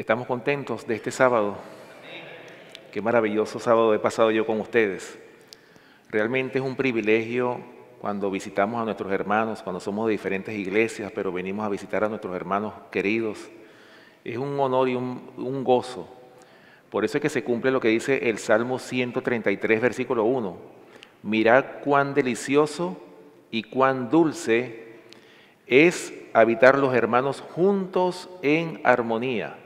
Estamos contentos de este sábado. Qué maravilloso sábado he pasado yo con ustedes. Realmente es un privilegio cuando visitamos a nuestros hermanos, cuando somos de diferentes iglesias, pero venimos a visitar a nuestros hermanos queridos. Es un honor y un gozo. Por eso es que se cumple lo que dice el Salmo 133, versículo 1. Mirad cuán delicioso y cuán dulce es habitar los hermanos juntos en armonía.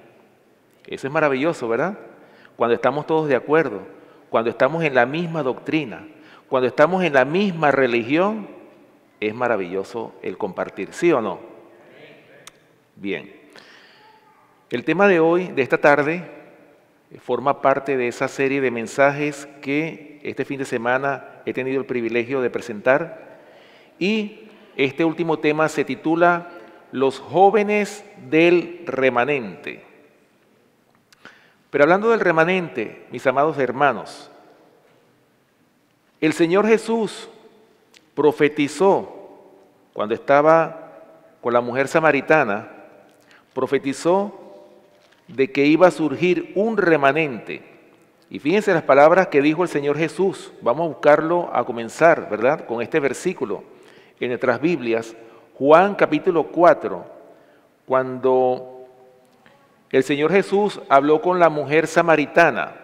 Eso es maravilloso, ¿verdad? Cuando estamos todos de acuerdo, cuando estamos en la misma doctrina, cuando estamos en la misma religión, es maravilloso el compartir, ¿sí o no? Bien. El tema de hoy, de esta tarde, forma parte de esa serie de mensajes que este fin de semana he tenido el privilegio de presentar, y este último tema se titula Los jóvenes del remanente. Pero hablando del remanente, mis amados hermanos, el Señor Jesús profetizó cuando estaba con la mujer samaritana, profetizó de que iba a surgir un remanente. Y fíjense las palabras que dijo el Señor Jesús. Vamos a buscarlo a comenzar, ¿verdad? Con este versículo en nuestras Biblias, Juan capítulo 4, cuando el Señor Jesús habló con la mujer samaritana.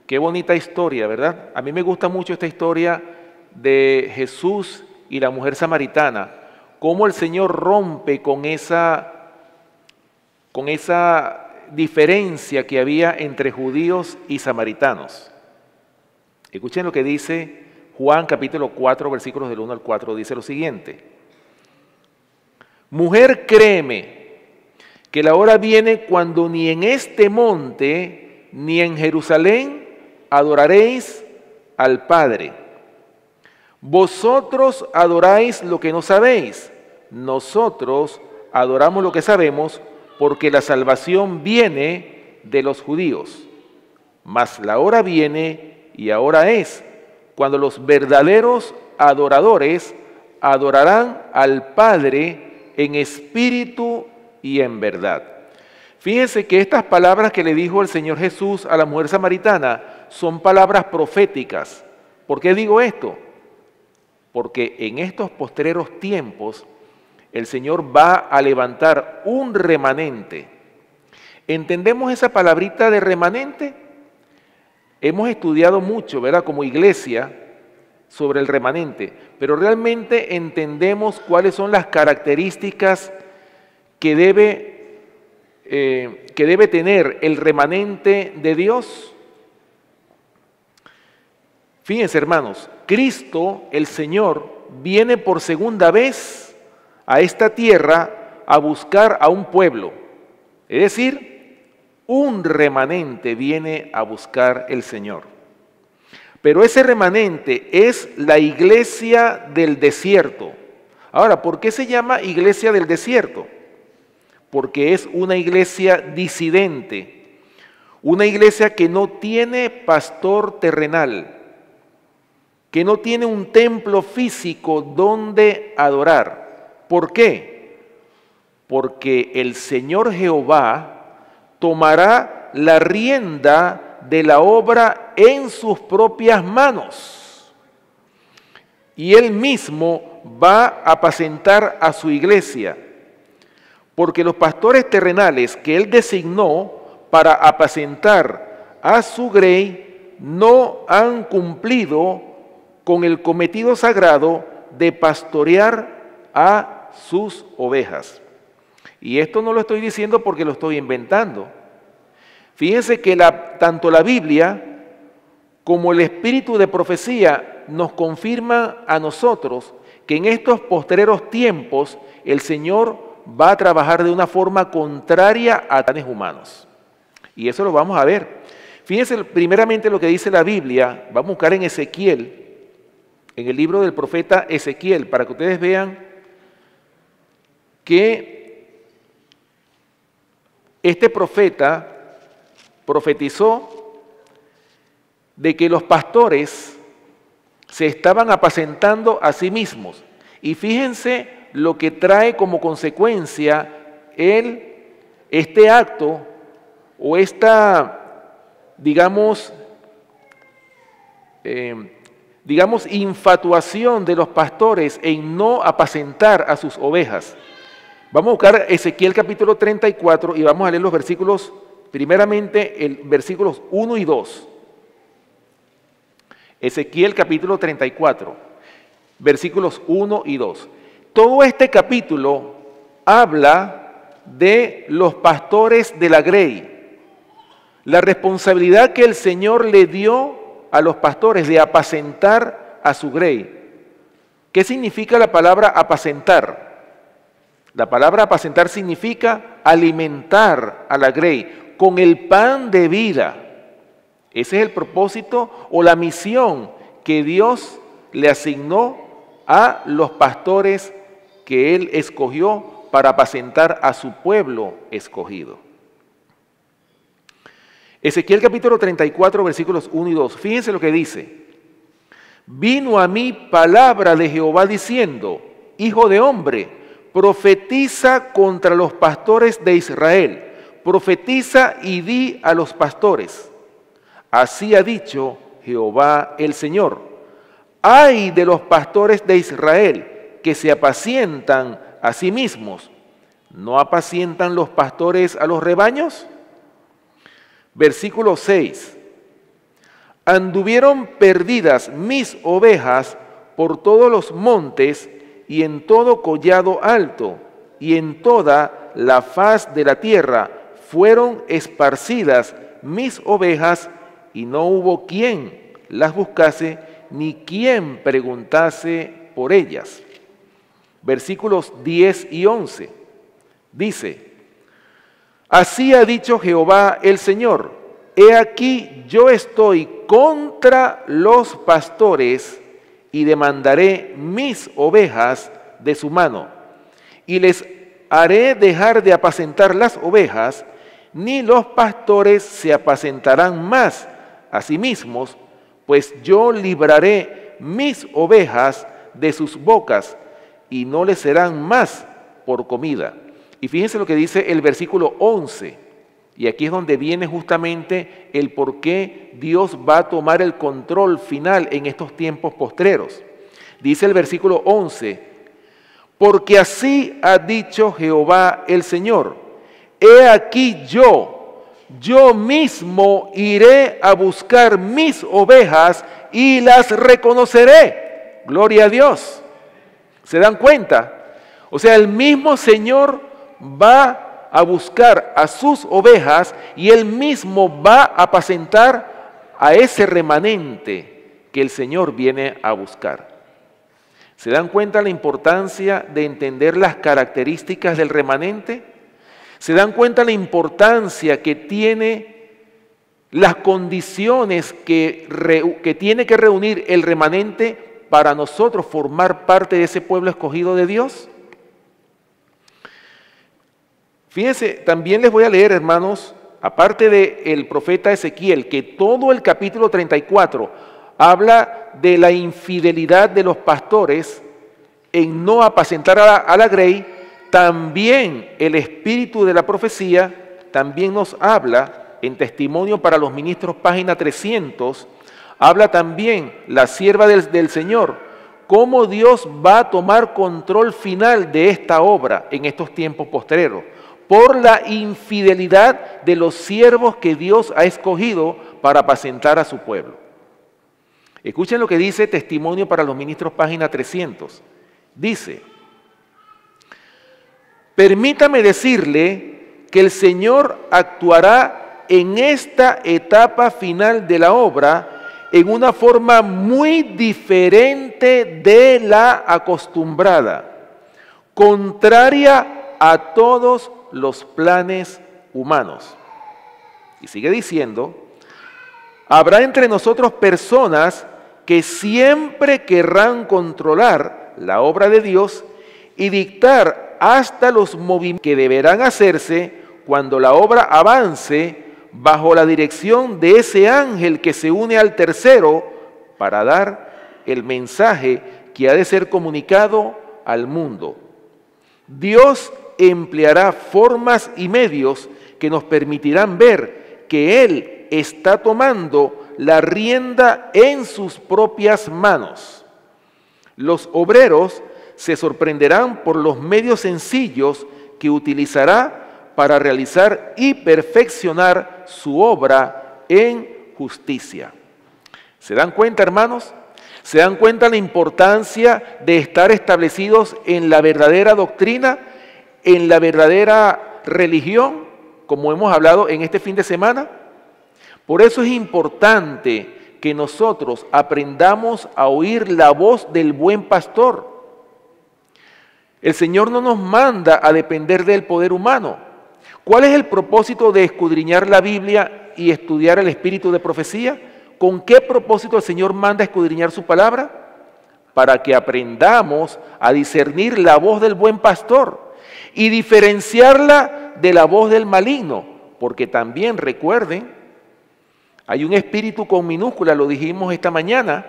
Qué bonita historia, ¿verdad? A mí me gusta mucho esta historia de Jesús y la mujer samaritana, cómo el Señor rompe con esa diferencia que había entre judíos y samaritanos. Escuchen lo que dice Juan capítulo 4, versículos del 1 al 4, dice lo siguiente. Mujer, créeme, que la hora viene cuando ni en este monte ni en Jerusalén adoraréis al Padre. Vosotros adoráis lo que no sabéis, nosotros adoramos lo que sabemos, porque la salvación viene de los judíos. Mas la hora viene y ahora es, cuando los verdaderos adoradores adorarán al Padre en espíritu y en verdad. Fíjense que estas palabras que le dijo el Señor Jesús a la mujer samaritana son palabras proféticas. ¿Por qué digo esto? Porque en estos postreros tiempos el Señor va a levantar un remanente. ¿Entendemos esa palabrita de remanente? Hemos estudiado mucho, ¿verdad? Como iglesia sobre el remanente, pero realmente entendemos cuáles son las características que debe tener el remanente de Dios. Fíjense, hermanos, Cristo, el Señor, viene por segunda vez a esta tierra a buscar a un pueblo. Es decir, un remanente viene a buscar el Señor. Pero ese remanente es la iglesia del desierto. Ahora, ¿por qué se llama iglesia del desierto? Porque es una iglesia disidente, una iglesia que no tiene pastor terrenal, que no tiene un templo físico donde adorar. ¿Por qué? Porque el Señor Jehová tomará la rienda de la obra en sus propias manos y Él mismo va a apacentar a su iglesia. Porque los pastores terrenales que Él designó para apacentar a su grey no han cumplido con el cometido sagrado de pastorear a sus ovejas. Y esto no lo estoy diciendo porque lo estoy inventando. Fíjense que tanto la Biblia como el espíritu de profecía nos confirman a nosotros que en estos postreros tiempos el Señor va a trabajar de una forma contraria a planes humanos. Y eso lo vamos a ver. Fíjense primeramente lo que dice la Biblia. Vamos a buscar en Ezequiel, en el libro del profeta Ezequiel, para que ustedes vean que este profeta profetizó de que los pastores se estaban apacentando a sí mismos. Y fíjense lo que trae como consecuencia este acto o esta, digamos, infatuación de los pastores en no apacentar a sus ovejas. Vamos a buscar Ezequiel capítulo 34 y vamos a leer los versículos, primeramente el versículos 1 y 2. Ezequiel capítulo 34, versículos 1 y 2. Todo este capítulo habla de los pastores de la grey, la responsabilidad que el Señor le dio a los pastores de apacentar a su grey. ¿Qué significa la palabra apacentar? La palabra apacentar significa alimentar a la grey con el pan de vida. Ese es el propósito o la misión que Dios le asignó a los pastores que Él escogió para apacentar a su pueblo escogido. Ezequiel capítulo 34, versículos 1 y 2. Fíjense lo que dice. Vino a mí palabra de Jehová diciendo, hijo de hombre, profetiza contra los pastores de Israel. Profetiza y di a los pastores. Así ha dicho Jehová el Señor. Ay de los pastores de Israel que se apacientan a sí mismos. ¿No apacientan los pastores a los rebaños? Versículo 6. Anduvieron perdidas mis ovejas por todos los montes y en todo collado alto y en toda la faz de la tierra fueron esparcidas mis ovejas y no hubo quien las buscase ni quien preguntase por ellas. Versículos 10 y 11. Dice, así ha dicho Jehová el Señor, he aquí yo estoy contra los pastores y demandaré mis ovejas de su mano y les haré dejar de apacentar las ovejas, ni los pastores se apacentarán más a sí mismos, pues yo libraré mis ovejas de sus bocas y no les serán más por comida. Y fíjense lo que dice el versículo 11, y aquí es donde viene justamente el por qué Dios va a tomar el control final en estos tiempos postreros. Dice el versículo 11, porque así ha dicho Jehová el Señor, he aquí yo mismo iré a buscar mis ovejas y las reconoceré. Gloria a Dios. ¿Se dan cuenta? O sea, el mismo Señor va a buscar a sus ovejas y Él mismo va a apacentar a ese remanente que el Señor viene a buscar. ¿Se dan cuenta la importancia de entender las características del remanente? ¿Se dan cuenta la importancia que tiene las condiciones que tiene que reunir el remanente para nosotros formar parte de ese pueblo escogido de Dios? Fíjense, también les voy a leer, hermanos, aparte del profeta Ezequiel, que todo el capítulo 34 habla de la infidelidad de los pastores en no apacentar a la grey. También el espíritu de la profecía también nos habla, en Testimonio para los Ministros, página 300, habla también la sierva del Señor, cómo Dios va a tomar control final de esta obra en estos tiempos postreros, por la infidelidad de los siervos que Dios ha escogido para apacentar a su pueblo. Escuchen lo que dice Testimonio para los Ministros, página 300. Dice, permítame decirle que el Señor actuará en esta etapa final de la obra en una forma muy diferente de la acostumbrada, contraria a todos los planes humanos. Y sigue diciendo, habrá entre nosotros personas que siempre querrán controlar la obra de Dios y dictar hasta los movimientos que deberán hacerse cuando la obra avance bajo la dirección de ese ángel que se une al tercero para dar el mensaje que ha de ser comunicado al mundo. Dios empleará formas y medios que nos permitirán ver que Él está tomando la rienda en sus propias manos. Los obreros se sorprenderán por los medios sencillos que utilizará para realizar y perfeccionar su obra en justicia. ¿Se dan cuenta, hermanos? ¿Se dan cuenta la importancia de estar establecidos en la verdadera doctrina, en la verdadera religión, como hemos hablado en este fin de semana? Por eso es importante que nosotros aprendamos a oír la voz del buen pastor. El Señor no nos manda a depender del poder humano. ¿Cuál es el propósito de escudriñar la Biblia y estudiar el espíritu de profecía? ¿Con qué propósito el Señor manda a escudriñar su palabra? Para que aprendamos a discernir la voz del buen pastor y diferenciarla de la voz del maligno. Porque también recuerden, hay un espíritu con minúscula, lo dijimos esta mañana,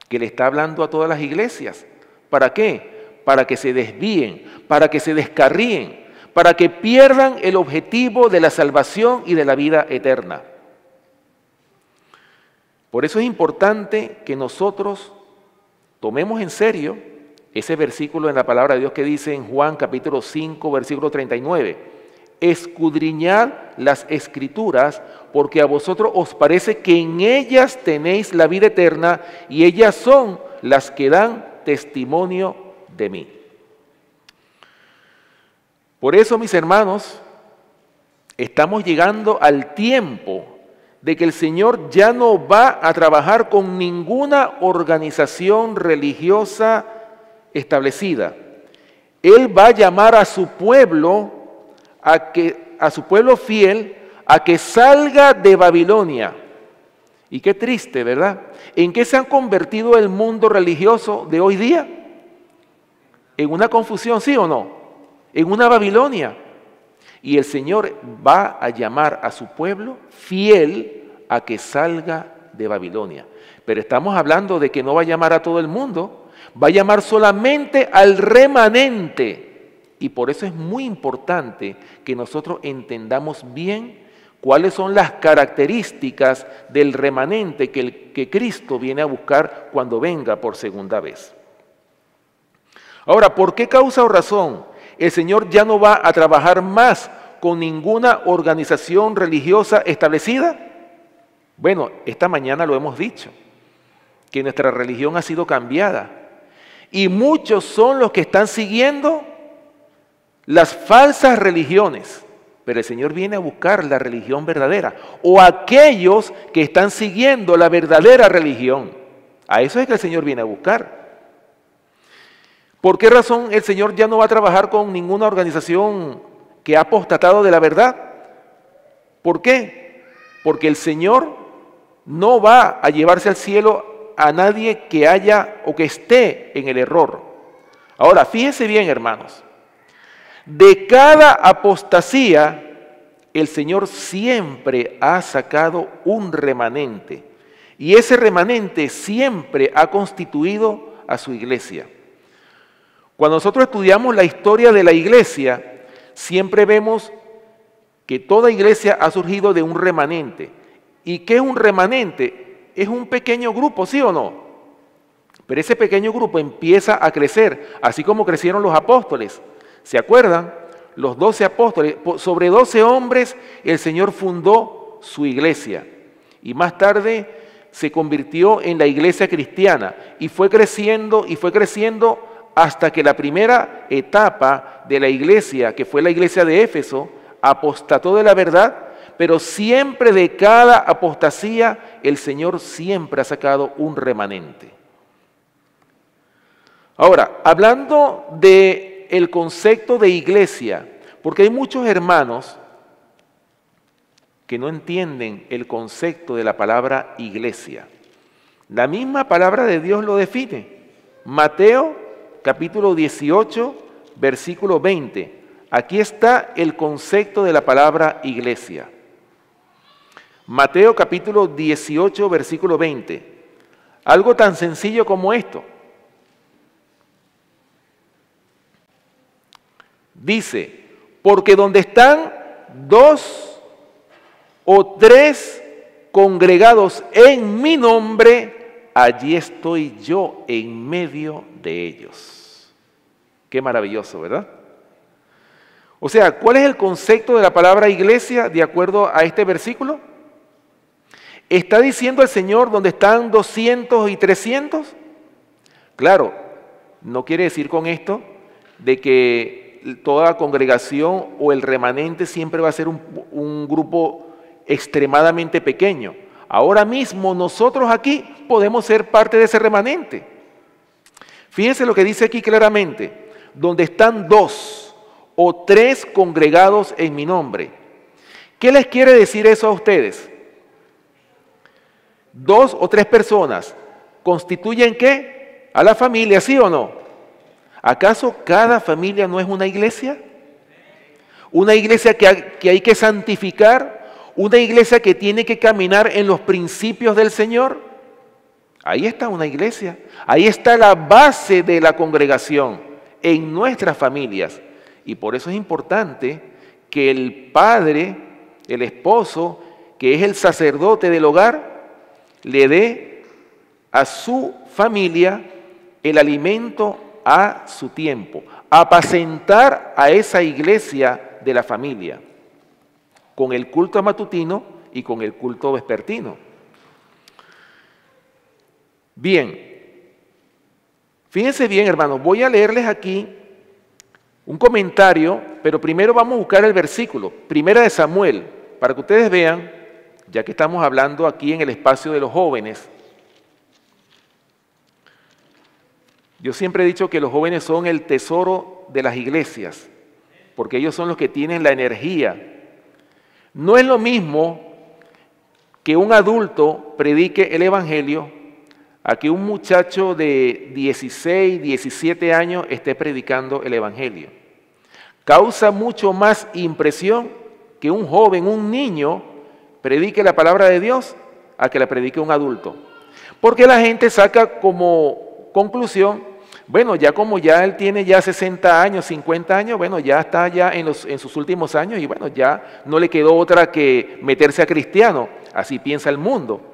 que le está hablando a todas las iglesias. ¿Para qué? Para que se desvíen, para que se descarríen, para que pierdan el objetivo de la salvación y de la vida eterna. Por eso es importante que nosotros tomemos en serio ese versículo en la palabra de Dios que dice en Juan capítulo 5, versículo 39, escudriñad las escrituras, porque a vosotros os parece que en ellas tenéis la vida eterna y ellas son las que dan testimonio de mí. Por eso, mis hermanos, estamos llegando al tiempo de que el Señor ya no va a trabajar con ninguna organización religiosa establecida. Él va a llamar a su pueblo, a su pueblo fiel, a que salga de Babilonia. Y qué triste, ¿verdad? ¿En qué se ha convertido el mundo religioso de hoy día? En una confusión, ¿sí o no? En una Babilonia. Y el Señor va a llamar a su pueblo fiel a que salga de Babilonia. Pero estamos hablando de que no va a llamar a todo el mundo, va a llamar solamente al remanente. Y por eso es muy importante que nosotros entendamos bien cuáles son las características del remanente que Cristo viene a buscar cuando venga por segunda vez. Ahora, ¿por qué causa o razón el Señor ya no va a trabajar más con ninguna organización religiosa establecida? Bueno, esta mañana lo hemos dicho, que nuestra religión ha sido cambiada y muchos son los que están siguiendo las falsas religiones, pero el Señor viene a buscar la religión verdadera o aquellos que están siguiendo la verdadera religión. A eso es que el Señor viene a buscar. ¿Por qué razón el Señor ya no va a trabajar con ninguna organización que ha apostatado de la verdad? ¿Por qué? Porque el Señor no va a llevarse al cielo a nadie que haya o que esté en el error. Ahora, fíjense bien, hermanos. De cada apostasía, el Señor siempre ha sacado un remanente. Y ese remanente siempre ha constituido a su iglesia. Cuando nosotros estudiamos la historia de la iglesia, siempre vemos que toda iglesia ha surgido de un remanente. ¿Y qué es un remanente? Es un pequeño grupo, ¿sí o no? Pero ese pequeño grupo empieza a crecer, así como crecieron los apóstoles. ¿Se acuerdan? Los 12 apóstoles, sobre 12 hombres el Señor fundó su iglesia. Y más tarde se convirtió en la iglesia cristiana. Y fue creciendo hasta que la primera etapa de la iglesia, que fue la iglesia de Éfeso, apostató de la verdad, pero siempre de cada apostasía el Señor siempre ha sacado un remanente. Ahora, hablando del concepto de iglesia, porque hay muchos hermanos que no entienden el concepto de la palabra iglesia. La misma palabra de Dios lo define. Mateo capítulo 18, versículo 20. Aquí está el concepto de la palabra iglesia. Mateo capítulo 18, versículo 20. Algo tan sencillo como esto. Dice, porque donde están 2 o 3 congregados en mi nombre, allí estoy yo en medio de ellos. Qué maravilloso, ¿verdad? O sea, ¿cuál es el concepto de la palabra iglesia de acuerdo a este versículo? ¿Está diciendo el Señor donde están 200 y 300? Claro, no quiere decir con esto de que toda congregación o el remanente siempre va a ser un grupo extremadamente pequeño. Ahora mismo nosotros aquí podemos ser parte de ese remanente. Fíjense lo que dice aquí claramente, donde están 2 o 3 congregados en mi nombre. ¿Qué les quiere decir eso a ustedes? 2 o 3 personas constituyen ¿qué? A la familia, ¿sí o no? ¿Acaso cada familia no es una iglesia? Una iglesia que hay que santificar, una iglesia que tiene que caminar en los principios del Señor. Ahí está una iglesia, ahí está la base de la congregación, en nuestras familias. Y por eso es importante que el padre, el esposo, que es el sacerdote del hogar, le dé a su familia el alimento a su tiempo, apacentar a esa iglesia de la familia, con el culto matutino y con el culto vespertino. Bien, fíjense bien, hermanos, voy a leerles aquí un comentario, pero primero vamos a buscar el versículo, Primera de Samuel, para que ustedes vean, ya que estamos hablando aquí en el espacio de los jóvenes. Yo siempre he dicho que los jóvenes son el tesoro de las iglesias, porque ellos son los que tienen la energía. No es lo mismo que un adulto predique el evangelio a que un muchacho de 16, 17 años esté predicando el evangelio. Causa mucho más impresión que un joven, un niño, predique la palabra de Dios a que la predique un adulto. Porque la gente saca como conclusión, bueno, ya como ya él tiene ya 60 años, 50 años, bueno, ya está ya en sus últimos años y bueno, ya no le quedó otra que meterse a cristiano. Así piensa el mundo.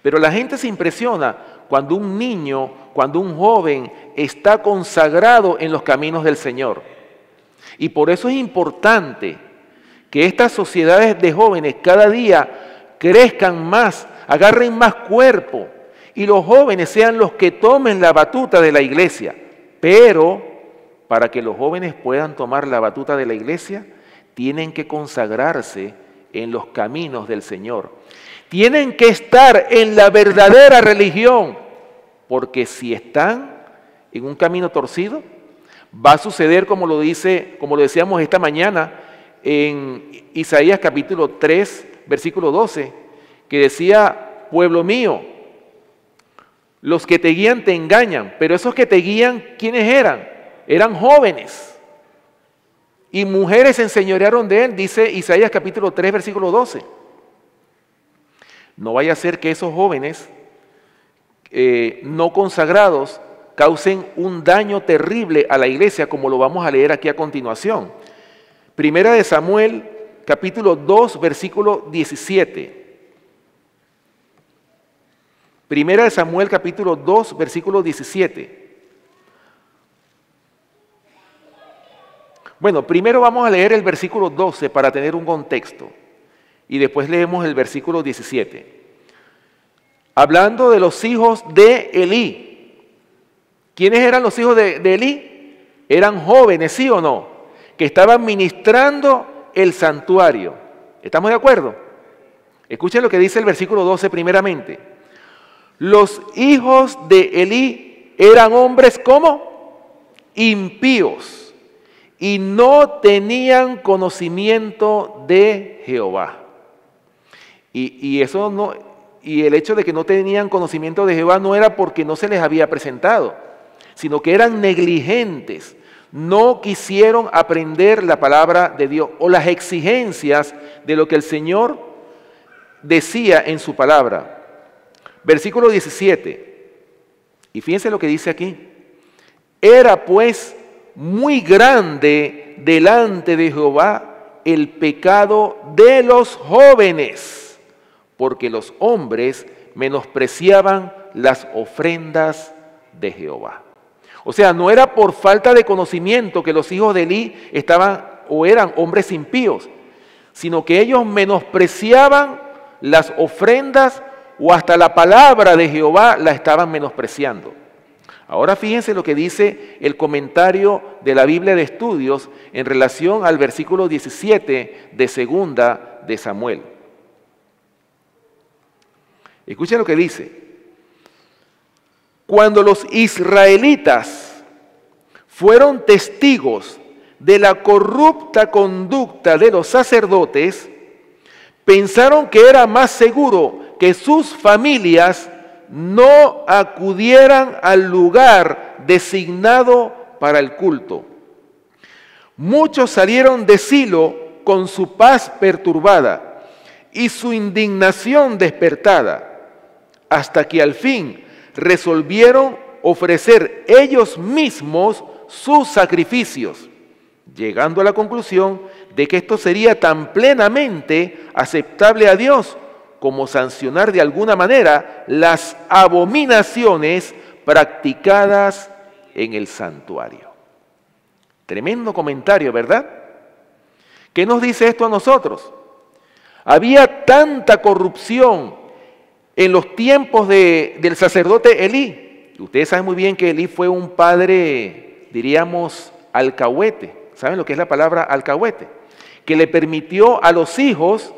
Pero la gente se impresiona cuando un niño, cuando un joven está consagrado en los caminos del Señor. Y por eso es importante que estas sociedades de jóvenes cada día crezcan más, agarren más cuerpo y los jóvenes sean los que tomen la batuta de la iglesia. Pero para que los jóvenes puedan tomar la batuta de la iglesia, tienen que consagrarse en los caminos del Señor. Tienen que estar en la verdadera religión, porque si están en un camino torcido, va a suceder como lo decíamos esta mañana en Isaías capítulo 3, versículo 12, que decía, pueblo mío, los que te guían te engañan, pero esos que te guían, ¿quiénes eran? Eran jóvenes. Y mujeres se enseñorearon de él, dice Isaías capítulo 3, versículo 12. No vaya a ser que esos jóvenes no consagrados causen un daño terrible a la iglesia, como lo vamos a leer aquí a continuación. Primera de Samuel, capítulo 2, versículo 17. Primera de Samuel, capítulo 2, versículo 17. Bueno, primero vamos a leer el versículo 12 para tener un contexto. Y después leemos el versículo 17. Hablando de los hijos de Elí. ¿Quiénes eran los hijos de Elí? Eran jóvenes, ¿sí o no? Que estaban ministrando el santuario. ¿Estamos de acuerdo? Escuchen lo que dice el versículo 12 primeramente. Los hijos de Elí eran hombres ¿cómo? Impíos y no tenían conocimiento de Jehová. Y el hecho de que no tenían conocimiento de Jehová no era porque no se les había presentado, sino que eran negligentes, no quisieron aprender la palabra de Dios o las exigencias de lo que el Señor decía en su palabra. Versículo 17, y fíjense lo que dice aquí. Era pues muy grande delante de Jehová el pecado de los jóvenes, porque los hombres menospreciaban las ofrendas de Jehová. O sea, no era por falta de conocimiento que los hijos de Elí estaban o eran hombres impíos, sino que ellos menospreciaban las ofrendas o hasta la palabra de Jehová la estaban menospreciando. Ahora fíjense lo que dice el comentario de la Biblia de Estudios en relación al versículo 17 de Segunda de Samuel. Escuchen lo que dice. Cuando los israelitas fueron testigos de la corrupta conducta de los sacerdotes, pensaron que era más seguro que sus familias no acudieran al lugar designado para el culto. Muchos salieron de Silo con su paz perturbada y su indignación despertada, hasta que al fin resolvieron ofrecer ellos mismos sus sacrificios, llegando a la conclusión de que esto sería tan plenamente aceptable a Dios como sancionar de alguna manera las abominaciones practicadas en el santuario. Tremendo comentario, ¿verdad? ¿Qué nos dice esto a nosotros? Había tanta corrupción en los tiempos del sacerdote Elí. Ustedes saben muy bien que Elí fue un padre, diríamos, alcahuete. ¿Saben lo que es la palabra alcahuete? Que le permitió a los hijos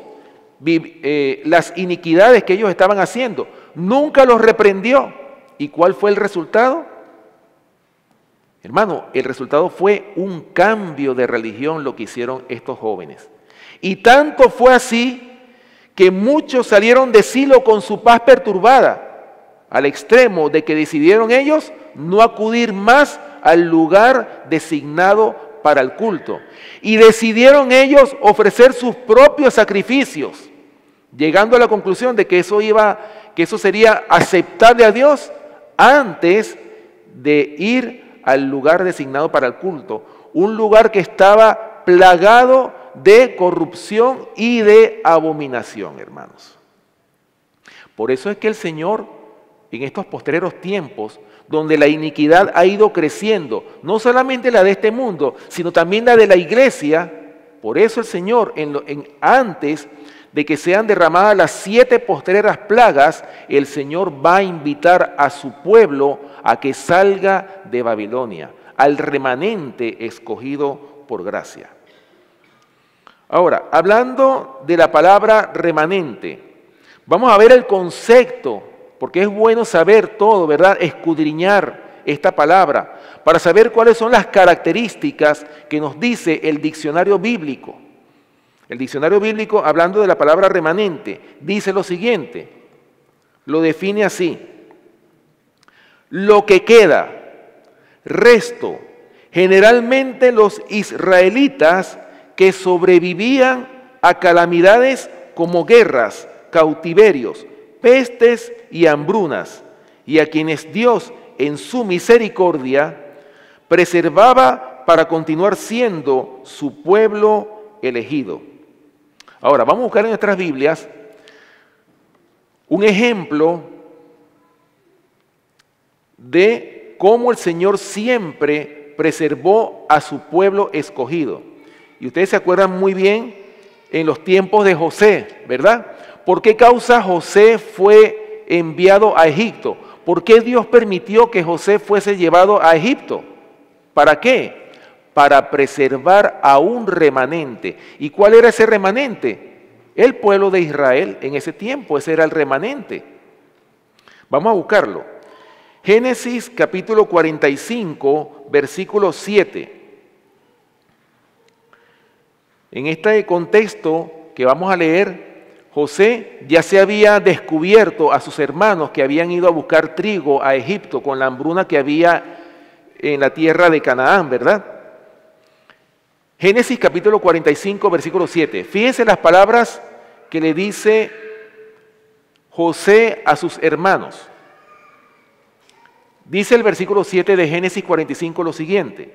las iniquidades que ellos estaban haciendo. Nunca los reprendió. ¿Y cuál fue el resultado? Hermano, el resultado fue un cambio de religión lo que hicieron estos jóvenes. Y tanto fue así que muchos salieron de Silo con su paz perturbada, al extremo de que decidieron ellos no acudir más al lugar designado para el culto. Y decidieron ellos ofrecer sus propios sacrificios, llegando a la conclusión de que eso sería aceptable a Dios antes de ir al lugar designado para el culto, un lugar que estaba plagado de corrupción y de abominación, hermanos. Por eso es que el Señor, en estos postreros tiempos, donde la iniquidad ha ido creciendo, no solamente la de este mundo, sino también la de la iglesia, por eso el Señor, antes de que sean derramadas las 7 postreras plagas, el Señor va a invitar a su pueblo a que salga de Babilonia, al remanente escogido por gracia. Ahora, hablando de la palabra remanente, vamos a ver el concepto, porque es bueno saber todo, ¿verdad? Escudriñar esta palabra, para saber cuáles son las características que nos dice el diccionario bíblico. El diccionario bíblico, hablando de la palabra remanente, dice lo siguiente, lo define así: lo que queda, resto, generalmente los israelitas que sobrevivían a calamidades como guerras, cautiverios, pestes y hambrunas, y a quienes Dios en su misericordia preservaba para continuar siendo su pueblo elegido. Ahora, vamos a buscar en nuestras Biblias un ejemplo de cómo el Señor siempre preservó a su pueblo escogido. Y ustedes se acuerdan muy bien en los tiempos de José, ¿verdad? ¿Por qué causa José fue enviado a Egipto? ¿Por qué Dios permitió que José fuese llevado a Egipto? ¿Para qué? Para preservar a un remanente. ¿Y cuál era ese remanente? El pueblo de Israel en ese tiempo, ese era el remanente. Vamos a buscarlo. Génesis capítulo 45, versículo 7. En este contexto que vamos a leer, José ya se había descubierto a sus hermanos que habían ido a buscar trigo a Egipto con la hambruna que había en la tierra de Canaán, ¿verdad? Génesis capítulo 45, versículo 7. Fíjense las palabras que le dice José a sus hermanos. Dice el versículo 7 de Génesis 45 lo siguiente: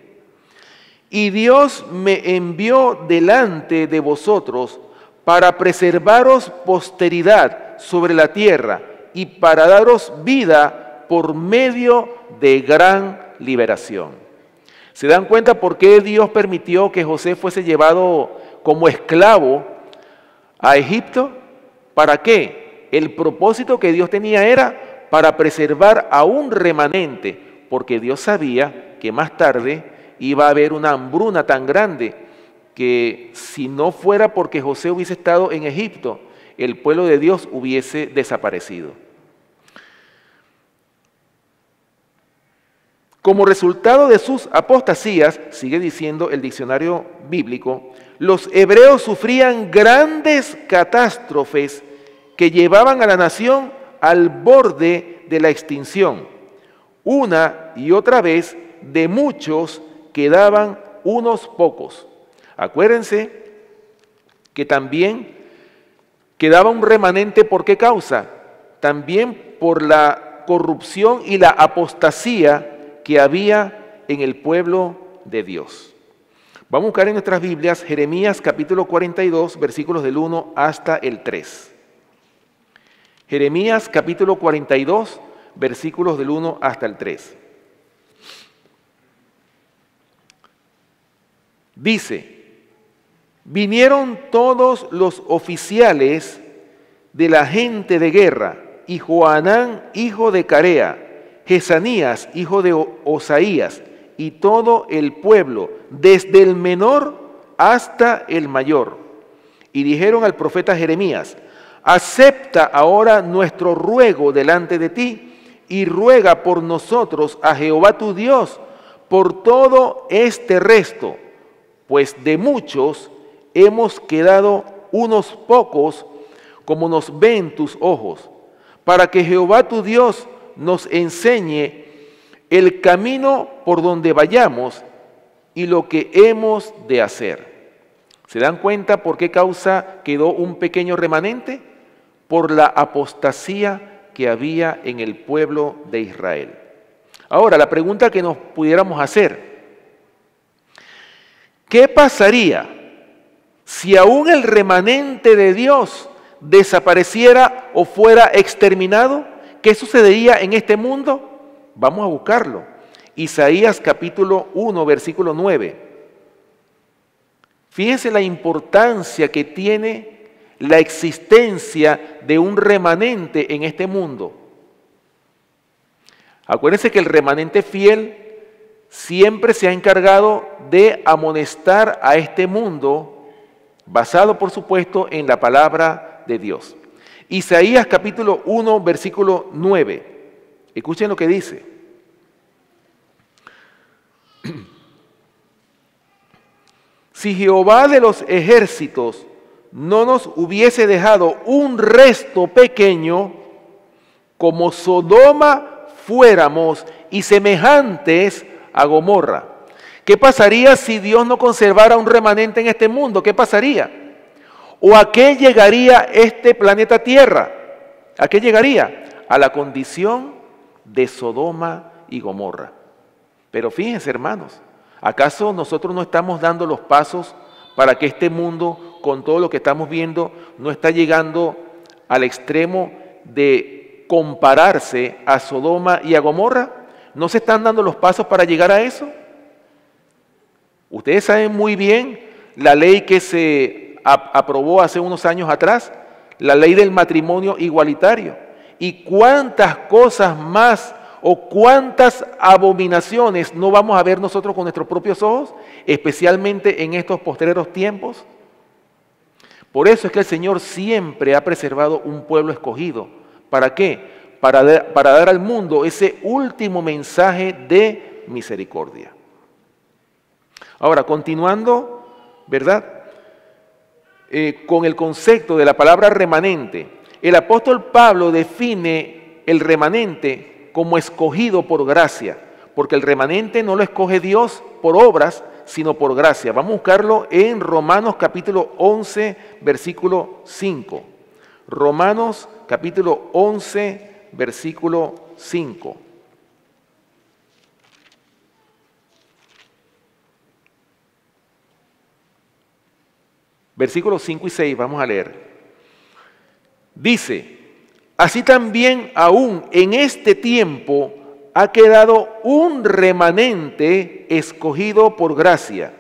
Y Dios me envió delante de vosotros para preservaros posteridad sobre la tierra y para daros vida por medio de gran liberación. ¿Se dan cuenta por qué Dios permitió que José fuese llevado como esclavo a Egipto? ¿Para qué? El propósito que Dios tenía era para preservar a un remanente, porque Dios sabía que más tarde iba a haber una hambruna tan grande que si no fuera porque José hubiese estado en Egipto, el pueblo de Dios hubiese desaparecido. Como resultado de sus apostasías, sigue diciendo el diccionario bíblico, los hebreos sufrían grandes catástrofes que llevaban a la nación al borde de la extinción. Una y otra vez, de muchos quedaban unos pocos. Acuérdense que también quedaba un remanente, ¿por qué causa? También por la corrupción y la apostasía que había en el pueblo de Dios. Vamos a buscar en nuestras Biblias Jeremías capítulo 42, versículos del 1 hasta el 3. Jeremías capítulo 42, versículos del 1 hasta el 3. Dice, vinieron todos los oficiales de la gente de guerra, y Johanán, hijo de Carea, Jesanías, hijo de Osaías, y todo el pueblo, desde el menor hasta el mayor. Y dijeron al profeta Jeremías, acepta ahora nuestro ruego delante de ti, y ruega por nosotros a Jehová tu Dios, por todo este resto, pues de muchos hemos quedado unos pocos, como nos ven tus ojos, para que Jehová tu Dios nos enseñe el camino por donde vayamos y lo que hemos de hacer. ¿Se dan cuenta por qué causa quedó un pequeño remanente? Por la apostasía que había en el pueblo de Israel. Ahora, la pregunta que nos pudiéramos hacer, ¿qué pasaría si aún el remanente de Dios desapareciera o fuera exterminado? ¿Qué sucedería en este mundo? Vamos a buscarlo. Isaías capítulo 1, versículo 9. Fíjense la importancia que tiene la existencia de un remanente en este mundo. Acuérdense que el remanente fiel siempre se ha encargado de amonestar a este mundo, basado por supuesto en la palabra de Dios. Isaías capítulo 1, versículo 9. Escuchen lo que dice. Si Jehová de los ejércitos no nos hubiese dejado un resto pequeño, como Sodoma fuéramos y semejantes a Gomorra. ¿Qué pasaría si Dios no conservara un remanente en este mundo? ¿Qué pasaría? ¿O a qué llegaría este planeta Tierra? ¿A qué llegaría? A la condición de Sodoma y Gomorra. Pero fíjense, hermanos, ¿acaso nosotros no estamos dando los pasos para que este mundo, con todo lo que estamos viendo, no está llegando al extremo de compararse a Sodoma y a Gomorra? ¿No se están dando los pasos para llegar a eso? Ustedes saben muy bien la ley que se aprobó hace unos años atrás, la ley del matrimonio igualitario. ¿Y cuántas cosas más o cuántas abominaciones no vamos a ver nosotros con nuestros propios ojos, especialmente en estos postreros tiempos? Por eso es que el Señor siempre ha preservado un pueblo escogido. ¿Para qué? Para dar al mundo ese último mensaje de misericordia. Ahora, continuando, ¿verdad? Con el concepto de la palabra remanente, el apóstol Pablo define el remanente como escogido por gracia, porque el remanente no lo escoge Dios por obras, sino por gracia. Vamos a buscarlo en Romanos capítulo 11, versículo 5. Romanos capítulo 11, versículo 5. versículos 5 y 6, vamos a leer. Dice, así también aún en este tiempo ha quedado un remanente escogido por gracia.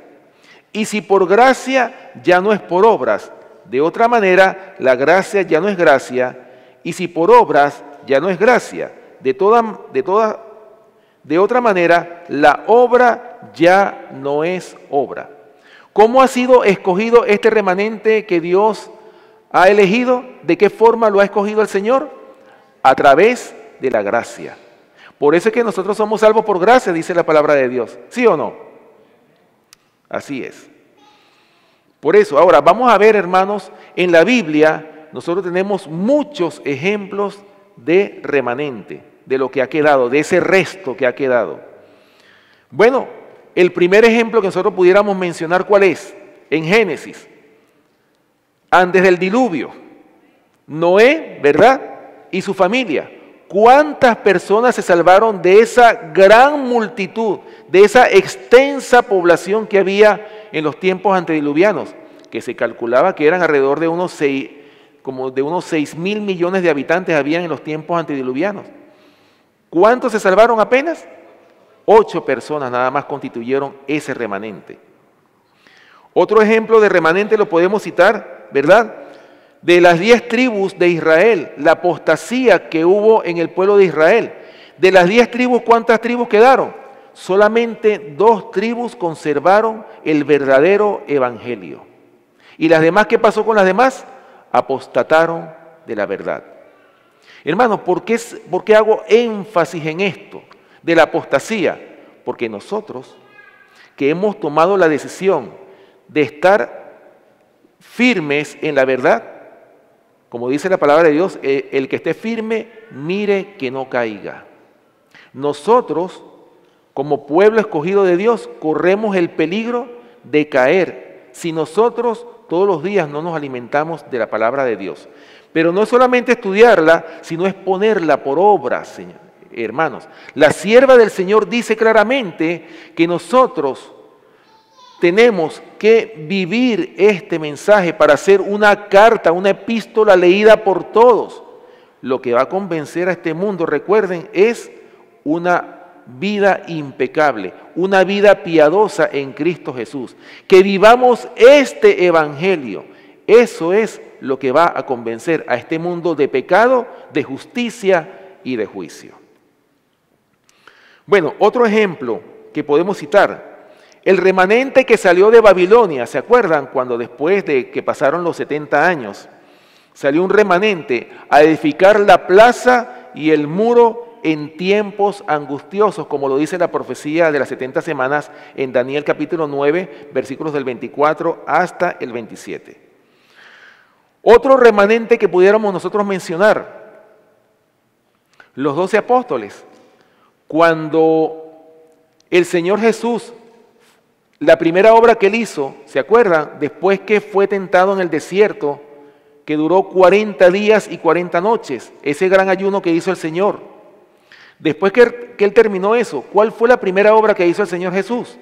Y si por gracia, ya no es por obras. De otra manera, la gracia ya no es gracia. Y si por obras, ya no es gracia. De otra manera, la obra ya no es obra. ¿Cómo ha sido escogido este remanente que Dios ha elegido? ¿De qué forma lo ha escogido el Señor? A través de la gracia. Por eso es que nosotros somos salvos por gracia, dice la palabra de Dios. ¿Sí o no? Así es. Por eso, ahora vamos a ver, hermanos, en la Biblia nosotros tenemos muchos ejemplos de remanente, de lo que ha quedado, de ese resto que ha quedado. Bueno, el primer ejemplo que nosotros pudiéramos mencionar, ¿cuál es? En Génesis, antes del diluvio, Noé, ¿verdad? Y su familia. ¿Cuántas personas se salvaron de esa gran multitud, de esa extensa población que había en los tiempos antediluvianos? Que se calculaba que eran alrededor de unos 6.000 millones de habitantes habían en los tiempos antediluvianos. ¿Cuántos se salvaron apenas? 8 personas nada más constituyeron ese remanente. Otro ejemplo de remanente lo podemos citar, ¿verdad? De las 10 tribus de Israel, la apostasía que hubo en el pueblo de Israel. De las 10 tribus, ¿cuántas tribus quedaron? Solamente 2 tribus conservaron el verdadero evangelio. ¿Y las demás qué pasó con las demás? Apostataron de la verdad. Hermanos, ¿por qué hago énfasis en esto de la apostasía? Porque nosotros que hemos tomado la decisión de estar firmes en la verdad, como dice la palabra de Dios, el que esté firme, mire que no caiga. Nosotros, como pueblo escogido de Dios, corremos el peligro de caer si nosotros todos los días no nos alimentamos de la palabra de Dios. Pero no es solamente estudiarla, sino es ponerla por obra, Señor. Hermanos, la sierva del Señor dice claramente que nosotros tenemos que vivir este mensaje para hacer una carta, una epístola leída por todos. Lo que va a convencer a este mundo, recuerden, es una vida impecable, una vida piadosa en Cristo Jesús. Que vivamos este evangelio. Eso es lo que va a convencer a este mundo de pecado, de justicia y de juicio. Bueno, otro ejemplo que podemos citar. El remanente que salió de Babilonia, ¿se acuerdan? Cuando después de que pasaron los 70 años, salió un remanente a edificar la plaza y el muro en tiempos angustiosos, como lo dice la profecía de las 70 semanas en Daniel capítulo 9, versículos del 24 hasta el 27. Otro remanente que pudiéramos nosotros mencionar, los 12 apóstoles. Cuando el Señor Jesús, la primera obra que él hizo, ¿se acuerdan? Después que fue tentado en el desierto, que duró 40 días y 40 noches, ese gran ayuno que hizo el Señor. Después que él terminó eso, ¿cuál fue la primera obra que hizo el Señor Jesús?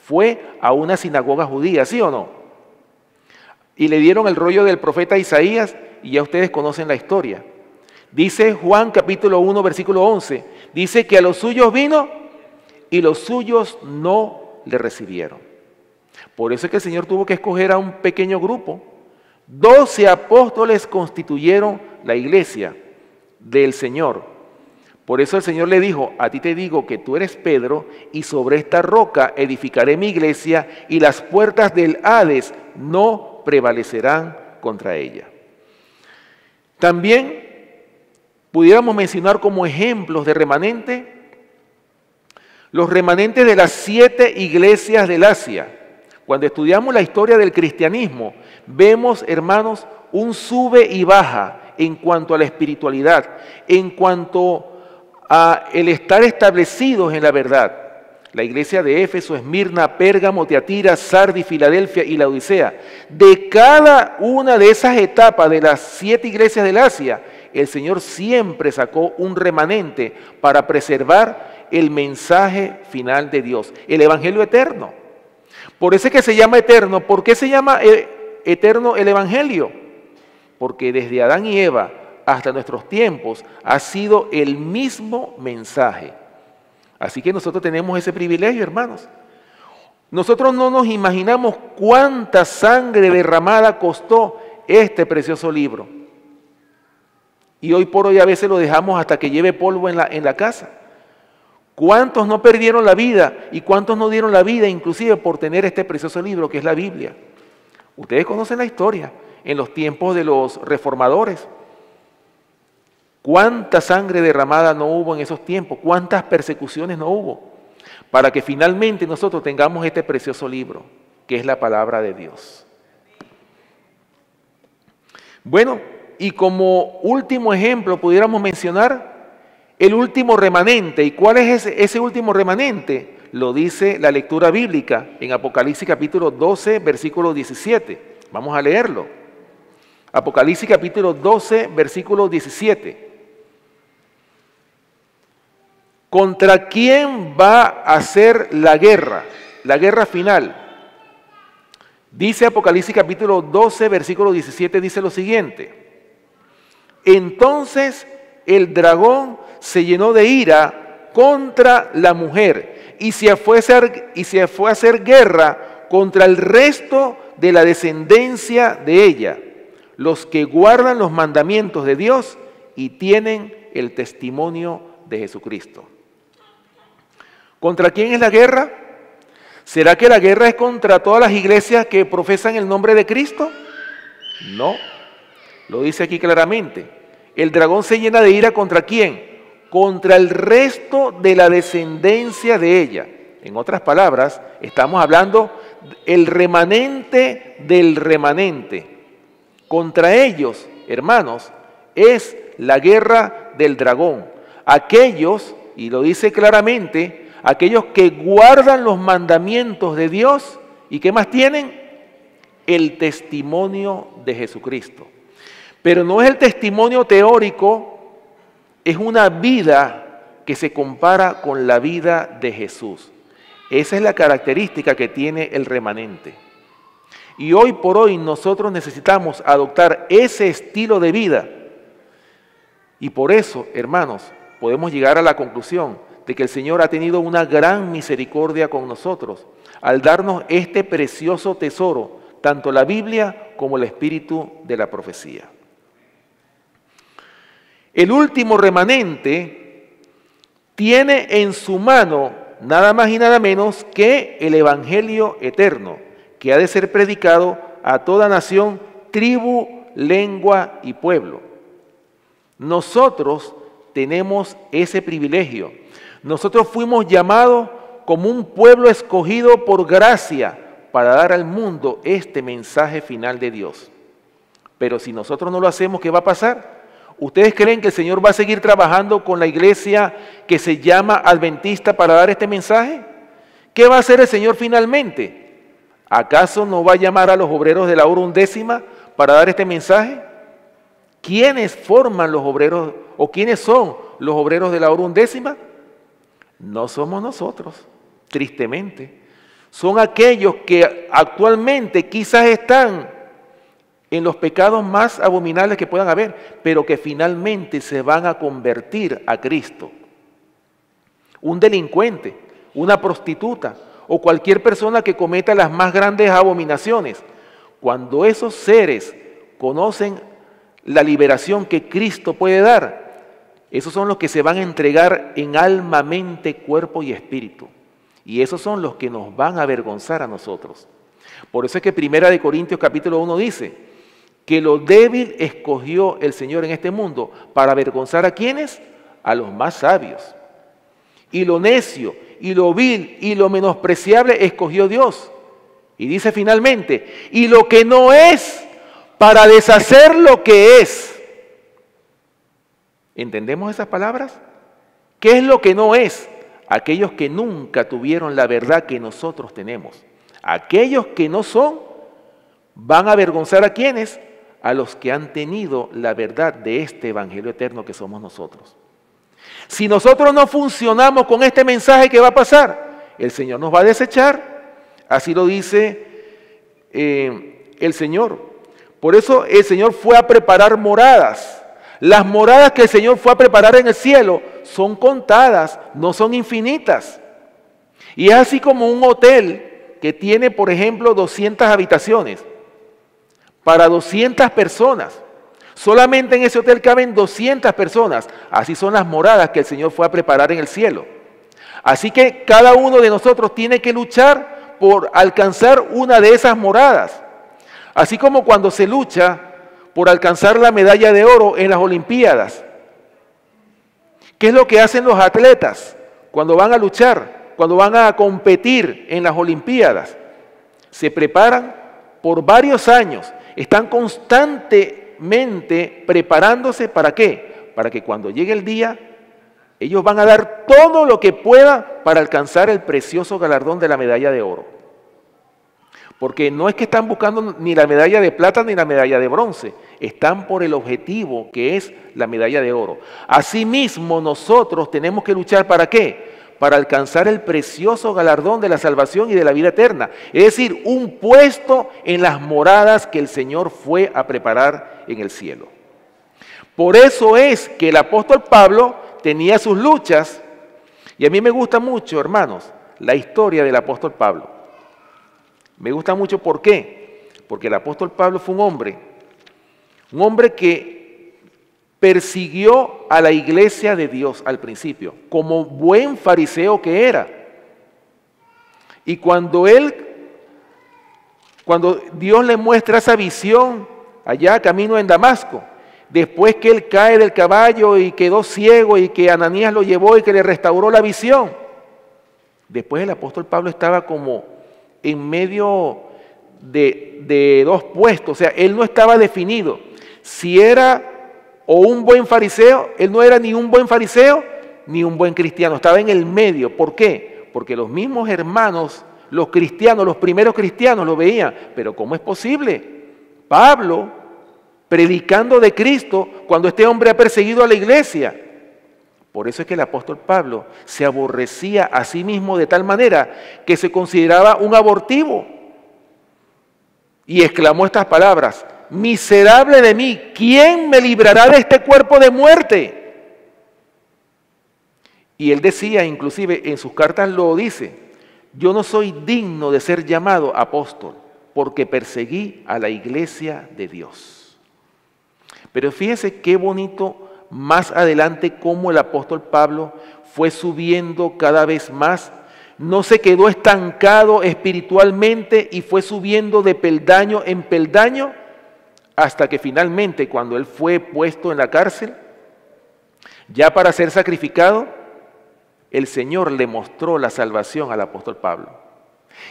Fue a una sinagoga judía, ¿sí o no? Y le dieron el rollo del profeta Isaías, y ya ustedes conocen la historia. Dice Juan capítulo 1, versículo 11, dice que a los suyos vino y los suyos no le recibieron. Por eso es que el Señor tuvo que escoger a un pequeño grupo. 12 apóstoles constituyeron la iglesia del Señor. Por eso el Señor le dijo, a ti te digo que tú eres Pedro, y sobre esta roca edificaré mi iglesia, y las puertas del Hades no prevalecerán contra ella. También pudiéramos mencionar como ejemplos de remanente los remanentes de las 7 iglesias del Asia. Cuando estudiamos la historia del cristianismo, vemos, hermanos, un sube y baja en cuanto a la espiritualidad, en cuanto a el estar establecidos en la verdad. La iglesia de Éfeso, Esmirna, Pérgamo, Tiatira, Sardis, Filadelfia y Laodicea. De cada una de esas etapas de las 7 iglesias del Asia, el Señor siempre sacó un remanente para preservar el mensaje final de Dios, el evangelio eterno. Por eso es que se llama eterno. ¿Por qué se llama eterno el Evangelio, porque desde Adán y Eva hasta nuestros tiempos ha sido el mismo mensaje. Así que nosotros tenemos ese privilegio, hermanos. Nosotros no nos imaginamos cuánta sangre derramada costó este precioso libro. Y hoy por hoy a veces lo dejamos hasta que lleve polvo en la casa. ¿Cuántos no perdieron la vida y cuántos no dieron la vida inclusive por tener este precioso libro que es la Biblia? Ustedes conocen la historia en los tiempos de los reformadores. ¿Cuánta sangre derramada no hubo en esos tiempos? ¿Cuántas persecuciones no hubo? Para que finalmente nosotros tengamos este precioso libro, que es la palabra de Dios. Bueno, y como último ejemplo pudiéramos mencionar el último remanente. ¿Y cuál es ese último remanente? Lo dice la lectura bíblica en Apocalipsis capítulo 12, versículo 17. Vamos a leerlo. Apocalipsis capítulo 12, versículo 17. ¿Contra quién va a hacer la guerra final? Dice Apocalipsis capítulo 12, versículo 17, dice lo siguiente. Entonces el dragón se llenó de ira contra la mujer y se fue a hacer guerra contra el resto de la descendencia de ella, los que guardan los mandamientos de Dios y tienen el testimonio de Jesucristo. ¿Contra quién es la guerra? ¿Será que la guerra es contra todas las iglesias que profesan el nombre de Cristo? No, lo dice aquí claramente. El dragón se llena de ira ¿contra quién? Contra el resto de la descendencia de ella. En otras palabras, estamos hablando del remanente del remanente. Contra ellos, hermanos, es la guerra del dragón. Aquellos, y lo dice claramente, aquellos que guardan los mandamientos de Dios, ¿y qué más tienen? El testimonio de Jesucristo. Pero no es el testimonio teórico, es una vida que se compara con la vida de Jesús. Esa es la característica que tiene el remanente. Y hoy por hoy nosotros necesitamos adoptar ese estilo de vida. Y por eso, hermanos, podemos llegar a la conclusión de que el Señor ha tenido una gran misericordia con nosotros al darnos este precioso tesoro, tanto la Biblia como el espíritu de la profecía. El último remanente tiene en su mano nada más y nada menos que el Evangelio eterno, que ha de ser predicado a toda nación, tribu, lengua y pueblo. Nosotros tenemos ese privilegio. Nosotros fuimos llamados como un pueblo escogido por gracia para dar al mundo este mensaje final de Dios. Pero si nosotros no lo hacemos, ¿qué va a pasar? ¿Ustedes creen que el Señor va a seguir trabajando con la iglesia que se llama adventista para dar este mensaje? ¿Qué va a hacer el Señor finalmente? ¿Acaso no va a llamar a los obreros de la hora undécima para dar este mensaje? ¿Quiénes forman los obreros o quiénes son los obreros de la hora undécima? No somos nosotros, tristemente. Son aquellos que actualmente quizás están en los pecados más abominables que puedan haber, pero que finalmente se van a convertir a Cristo. Un delincuente, una prostituta o cualquier persona que cometa las más grandes abominaciones, cuando esos seres conocen la liberación que Cristo puede dar, esos son los que se van a entregar en alma, mente, cuerpo y espíritu. Y esos son los que nos van a avergonzar a nosotros. Por eso es que 1 Corintios capítulo 1 dice que lo débil escogió el Señor en este mundo para avergonzar a ¿quiénes? A los más sabios. Y lo necio, y lo vil, y lo menospreciable escogió Dios. Y dice finalmente, y lo que no es, para deshacer lo que es. ¿Entendemos esas palabras? ¿Qué es lo que no es? Aquellos que nunca tuvieron la verdad que nosotros tenemos. Aquellos que no son, van a avergonzar a ¿quiénes? A los que han tenido la verdad de este evangelio eterno que somos nosotros. Si nosotros no funcionamos con este mensaje, ¿qué va a pasar? El Señor nos va a desechar. Así lo dice el Señor. Por eso el Señor fue a preparar moradas. Las moradas que el Señor fue a preparar en el cielo son contadas, no son infinitas. Y es así como un hotel que tiene, por ejemplo, 200 habitaciones para 200 personas. Solamente en ese hotel caben 200 personas. Así son las moradas que el Señor fue a preparar en el cielo. Así que cada uno de nosotros tiene que luchar por alcanzar una de esas moradas. Así como cuando se lucha por alcanzar la medalla de oro en las Olimpiadas. ¿Qué es lo que hacen los atletas cuando van a luchar, cuando van a competir en las Olimpiadas? Se preparan por varios años, están constantemente preparándose. ¿Para qué? Para que cuando llegue el día, ellos van a dar todo lo que puedan para alcanzar el precioso galardón de la medalla de oro. Porque no es que están buscando ni la medalla de plata ni la medalla de bronce, están por el objetivo que es la medalla de oro. Asimismo, nosotros tenemos que luchar ¿para qué? Para alcanzar el precioso galardón de la salvación y de la vida eterna. Es decir, un puesto en las moradas que el Señor fue a preparar en el cielo. Por eso es que el apóstol Pablo tenía sus luchas, y a mí me gusta mucho, hermanos, la historia del apóstol Pablo. Me gusta mucho, ¿por qué? Porque el apóstol Pablo fue un hombre que persiguió a la iglesia de Dios al principio, como buen fariseo que era. Y cuando Dios le muestra esa visión allá camino en Damasco, después que él cae del caballo y quedó ciego y que Ananías lo llevó y que le restauró la visión, después el apóstol Pablo estaba como en medio de dos puestos, o sea, él no estaba definido. Si era o un buen fariseo, él no era ni un buen fariseo ni un buen cristiano, estaba en el medio. ¿Por qué? Porque los mismos hermanos, los cristianos, los primeros cristianos lo veían, pero ¿cómo es posible? Pablo, predicando de Cristo, cuando este hombre ha perseguido a la iglesia. Por eso es que el apóstol Pablo se aborrecía a sí mismo de tal manera que se consideraba un abortivo. Y exclamó estas palabras: miserable de mí, ¿quién me librará de este cuerpo de muerte? Y él decía, inclusive en sus cartas lo dice: yo no soy digno de ser llamado apóstol, porque perseguí a la iglesia de Dios. Pero fíjese qué bonito más adelante cómo el apóstol Pablo fue subiendo cada vez más. No se quedó estancado espiritualmente y fue subiendo de peldaño en peldaño hasta que finalmente, cuando él fue puesto en la cárcel, ya para ser sacrificado, el Señor le mostró la salvación al apóstol Pablo.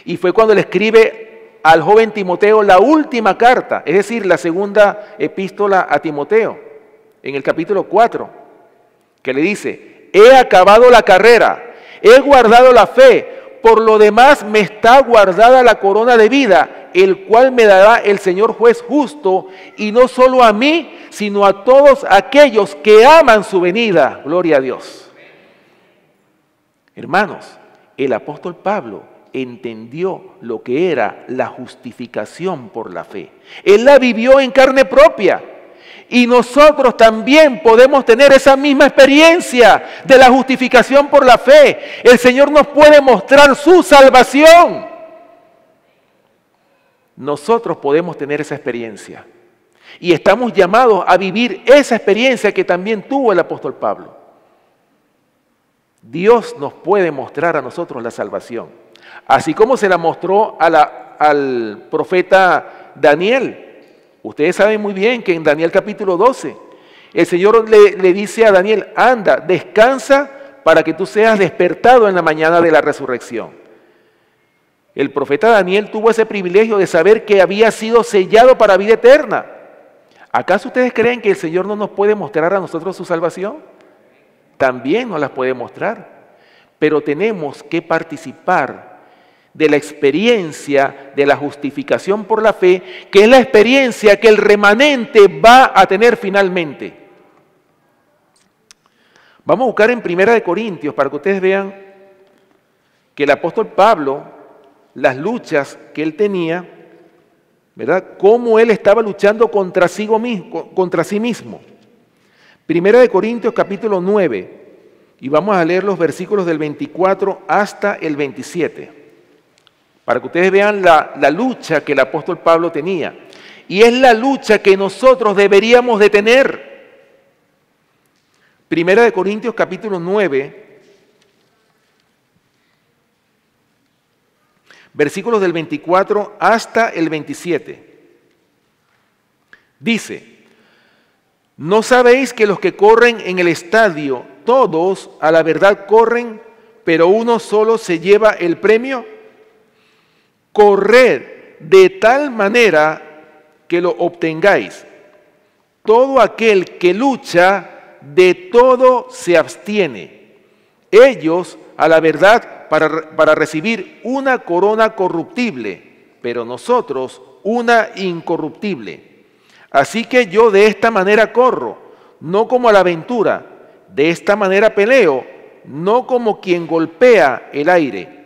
Y fue cuando le escribe al joven Timoteo la última carta, es decir, la segunda epístola a Timoteo, en el capítulo 4, que le dice: he acabado la carrera, he guardado la fe, por lo demás me está guardada la corona de vida, el cual me dará el Señor juez justo, y no solo a mí, sino a todos aquellos que aman su venida. Gloria a Dios. Hermanos, el apóstol Pablo entendió lo que era la justificación por la fe. Él la vivió en carne propia. Y nosotros también podemos tener esa misma experiencia de la justificación por la fe. El Señor nos puede mostrar su salvación. Nosotros podemos tener esa experiencia. Y estamos llamados a vivir esa experiencia que también tuvo el apóstol Pablo. Dios nos puede mostrar a nosotros la salvación. Así como se la mostró al profeta Daniel. Ustedes saben muy bien que en Daniel capítulo 12, el Señor le dice a Daniel: anda, descansa para que tú seas despertado en la mañana de la resurrección. El profeta Daniel tuvo ese privilegio de saber que había sido sellado para vida eterna. ¿Acaso ustedes creen que el Señor no nos puede mostrar a nosotros su salvación? También nos las puede mostrar, pero tenemos que participar de la experiencia de la justificación por la fe, que es la experiencia que el remanente va a tener finalmente. Vamos a buscar en 1 Corintios para que ustedes vean que el apóstol Pablo, las luchas que él tenía, ¿verdad? Cómo él estaba luchando contra sí mismo. Primera de Corintios capítulo 9, y vamos a leer los versículos del 24 hasta el 27, para que ustedes vean la lucha que el apóstol Pablo tenía. Y es la lucha que nosotros deberíamos de tener. Primera de Corintios capítulo 9, versículos del 24 hasta el 27. Dice: ¿no sabéis que los que corren en el estadio, todos a la verdad corren, pero uno solo se lleva el premio? Corred de tal manera que lo obtengáis. Todo aquel que lucha, de todo se abstiene. Ellos a la verdad para recibir una corona corruptible, pero nosotros una incorruptible. Así que yo de esta manera corro, no como a la aventura, de esta manera peleo, no como quien golpea el aire,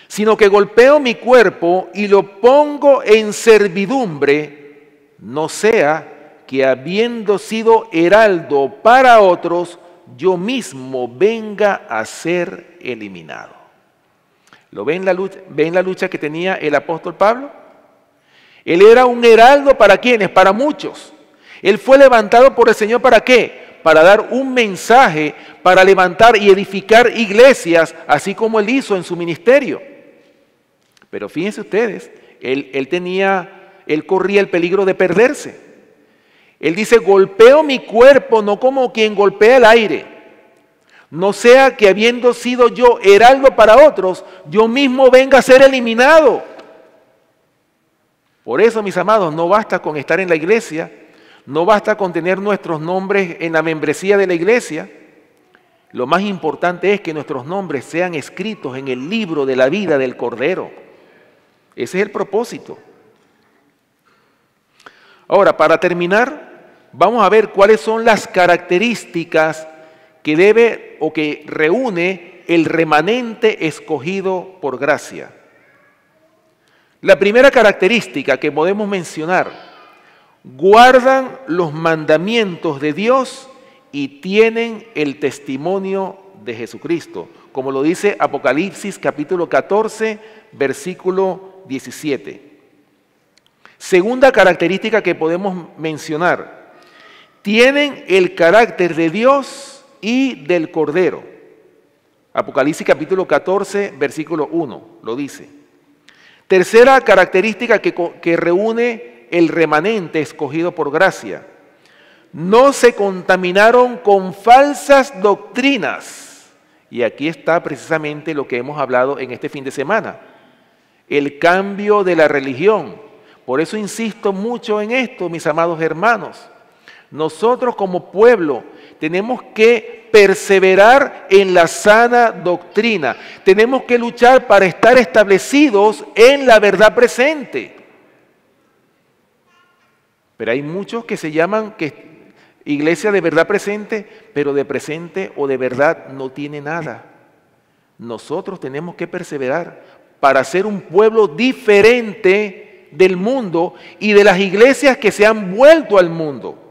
sino que golpeo mi cuerpo y lo pongo en servidumbre, no sea que habiendo sido heraldo para otros, yo mismo venga a ser eliminado. ¿Lo ven la lucha? ¿Ven la lucha que tenía el apóstol Pablo? Él era un heraldo para ¿quiénes? Para muchos. Él fue levantado por el Señor ¿para qué? Para dar un mensaje, para levantar y edificar iglesias, así como él hizo en su ministerio. Pero fíjense ustedes, él corría el peligro de perderse. Él dice: golpeo mi cuerpo, no como quien golpea el aire. No sea que habiendo sido yo heraldo para otros, yo mismo venga a ser eliminado. Por eso, mis amados, no basta con estar en la iglesia, no basta con tener nuestros nombres en la membresía de la iglesia. Lo más importante es que nuestros nombres sean escritos en el libro de la vida del Cordero. Ese es el propósito. Ahora, para terminar, vamos a ver cuáles son las características que debe o que reúne el remanente escogido por gracia. La primera característica que podemos mencionar: guardan los mandamientos de Dios y tienen el testimonio de Jesucristo, como lo dice Apocalipsis capítulo 14, versículo 17. Segunda característica que podemos mencionar: tienen el carácter de Dios y del Cordero. Apocalipsis capítulo 14, versículo 1, lo dice. Tercera característica que reúne el remanente escogido por gracia: no se contaminaron con falsas doctrinas. Y aquí está precisamente lo que hemos hablado en este fin de semana: el cambio de la religión. Por eso insisto mucho en esto, mis amados hermanos. Nosotros como pueblo tenemos que perseverar en la sana doctrina. Tenemos que luchar para estar establecidos en la verdad presente. Pero hay muchos que se llaman iglesia de verdad presente, pero de presente o de verdad no tiene nada. Nosotros tenemos que perseverar para ser un pueblo diferente del mundo y de las iglesias que se han vuelto al mundo.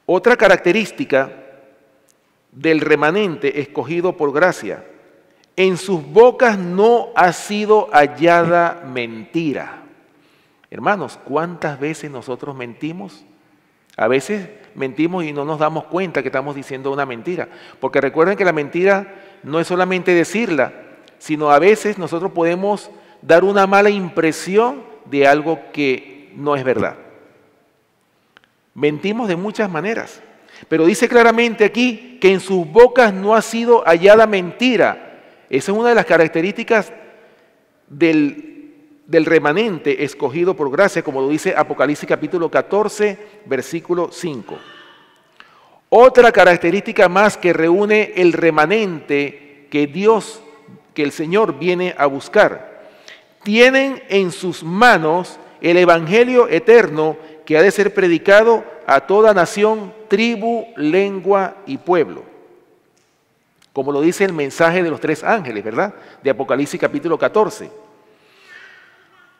Otra característica del remanente escogido por gracia: en sus bocas no ha sido hallada mentira. Hermanos, ¿cuántas veces nosotros mentimos? A veces mentimos y no nos damos cuenta que estamos diciendo una mentira. Porque recuerden que la mentira no es solamente decirla, sino a veces nosotros podemos dar una mala impresión de algo que no es verdad. Mentimos de muchas maneras, pero dice claramente aquí que en sus bocas no ha sido hallada mentira. Esa es una de las características del remanente escogido por gracia, como lo dice Apocalipsis capítulo 14, versículo 5. Otra característica más que reúne el remanente que el Señor viene a buscar: tienen en sus manos el evangelio eterno que ha de ser predicado a toda nación, tribu, lengua y pueblo. Como lo dice el mensaje de los 3 ángeles, ¿verdad? De Apocalipsis capítulo 14.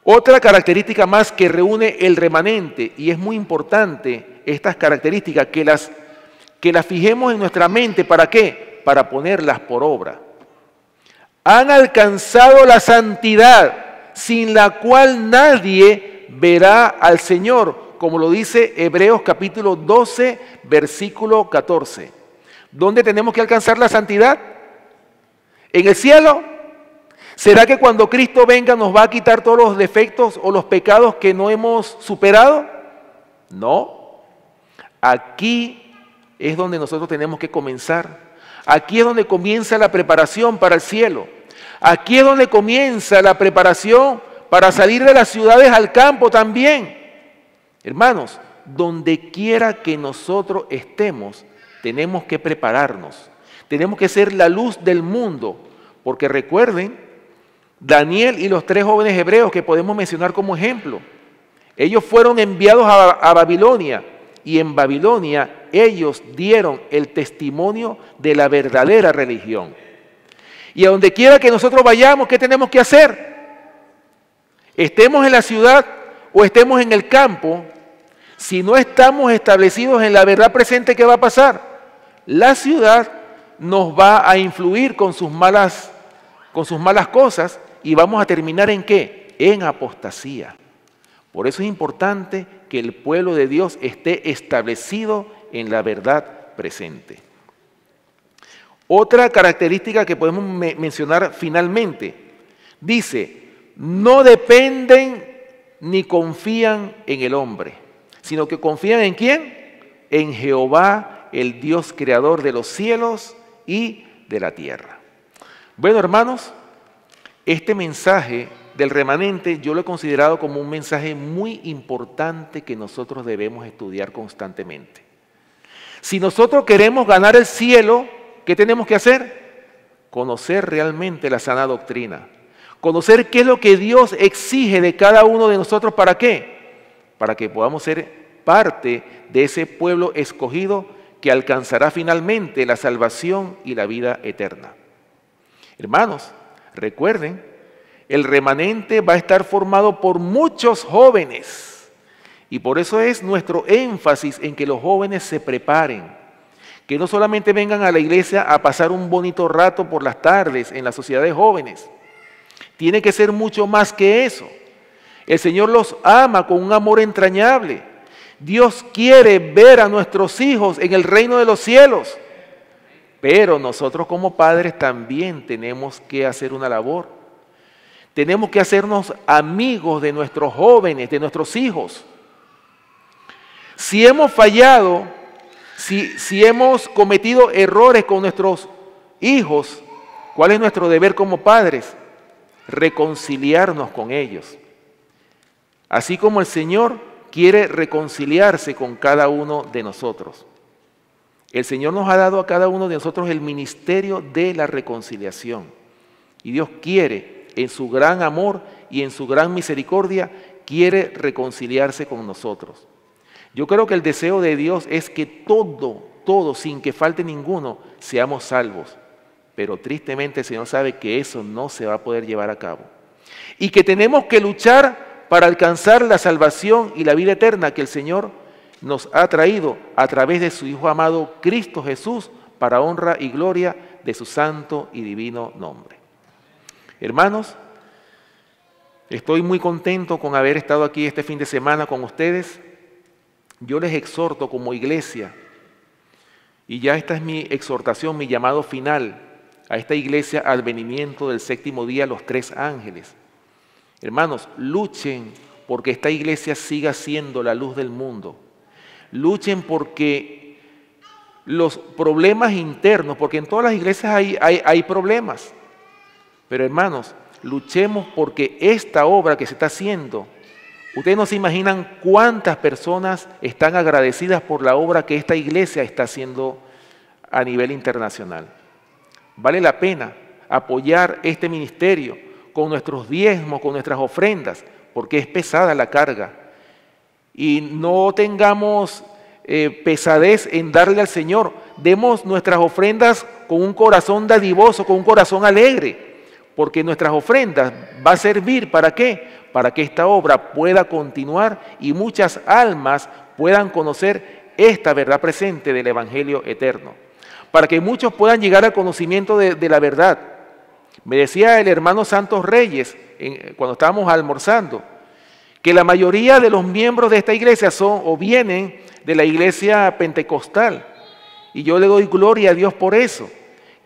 Otra característica más que reúne el remanente, y es muy importante estas características, que las fijemos en nuestra mente. ¿Para qué? Para ponerlas por obra. Han alcanzado la santidad, sin la cual nadie verá al Señor, como lo dice Hebreos capítulo 12, versículo 14. ¿Dónde tenemos que alcanzar la santidad? ¿En el cielo? ¿Será que cuando Cristo venga nos va a quitar todos los defectos o los pecados que no hemos superado? No. Aquí es donde nosotros tenemos que comenzar. Aquí es donde comienza la preparación para el cielo. Aquí es donde comienza la preparación para salir de las ciudades al campo también. Hermanos, donde quiera que nosotros estemos, tenemos que prepararnos. Tenemos que ser la luz del mundo. Porque recuerden, Daniel y los 3 jóvenes hebreos que podemos mencionar como ejemplo, ellos fueron enviados a Babilonia, y en Babilonia ellos dieron el testimonio de la verdadera religión. Y a donde quiera que nosotros vayamos, ¿qué tenemos que hacer? Estemos en la ciudad o estemos en el campo, si no estamos establecidos en la verdad presente, ¿qué va a pasar? La ciudad nos va a influir con sus malas cosas, y vamos a terminar ¿en qué? En apostasía. Por eso es importante que el pueblo de Dios esté establecido en la verdad presente. Otra característica que podemos mencionar finalmente, dice, no dependen ni confían en el hombre, sino que confían ¿en quién? En Jehová, el Dios creador de los cielos y de la tierra. Bueno, hermanos, este mensaje del remanente yo lo he considerado como un mensaje muy importante que nosotros debemos estudiar constantemente. Si nosotros queremos ganar el cielo, ¿qué tenemos que hacer? Conocer realmente la sana doctrina. Conocer qué es lo que Dios exige de cada uno de nosotros. ¿Para qué? Para que podamos ser parte de ese pueblo escogido que alcanzará finalmente la salvación y la vida eterna. Hermanos, recuerden, el remanente va a estar formado por muchos jóvenes, y por eso es nuestro énfasis en que los jóvenes se preparen, que no solamente vengan a la iglesia a pasar un bonito rato por las tardes en la sociedad de jóvenes. Tiene que ser mucho más que eso. El Señor los ama con un amor entrañable. Dios quiere ver a nuestros hijos en el reino de los cielos. Pero nosotros como padres también tenemos que hacer una labor. Tenemos que hacernos amigos de nuestros jóvenes, de nuestros hijos. Si hemos fallado, si hemos cometido errores con nuestros hijos, ¿cuál es nuestro deber como padres? Reconciliarnos con ellos. Así como el Señor quiere reconciliarse con cada uno de nosotros. El Señor nos ha dado a cada uno de nosotros el ministerio de la reconciliación. Y Dios quiere, en su gran amor y en su gran misericordia, quiere reconciliarse con nosotros. Yo creo que el deseo de Dios es que todos, sin que falte ninguno, seamos salvos. Pero tristemente el Señor sabe que eso no se va a poder llevar a cabo. Y que tenemos que luchar para alcanzar la salvación y la vida eterna que el Señor nos ha traído a través de su Hijo amado Cristo Jesús, para honra y gloria de su santo y divino nombre. Hermanos, estoy muy contento con haber estado aquí este fin de semana con ustedes. Yo les exhorto como iglesia, y ya esta es mi exhortación, mi llamado final a esta iglesia al venimiento del séptimo día, los 3 ángeles. Hermanos, luchen porque esta iglesia siga siendo la luz del mundo. Luchen porque los problemas internos, porque en todas las iglesias hay problemas. Pero hermanos, luchemos porque esta obra que se está haciendo, ustedes no se imaginan cuántas personas están agradecidas por la obra que esta iglesia está haciendo a nivel internacional. Vale la pena apoyar este ministerio con nuestros diezmos, con nuestras ofrendas, porque es pesada la carga. Y no tengamos pesadez en darle al Señor. Demos nuestras ofrendas con un corazón dadivoso, con un corazón alegre, porque nuestras ofrendas va a servir ¿para qué? Para que esta obra pueda continuar y muchas almas puedan conocer esta verdad presente del Evangelio eterno, para que muchos puedan llegar al conocimiento de la verdad. Me decía el hermano Santos Reyes, cuando estábamos almorzando, que la mayoría de los miembros de esta iglesia son o vienen de la iglesia pentecostal. Y yo le doy gloria a Dios por eso,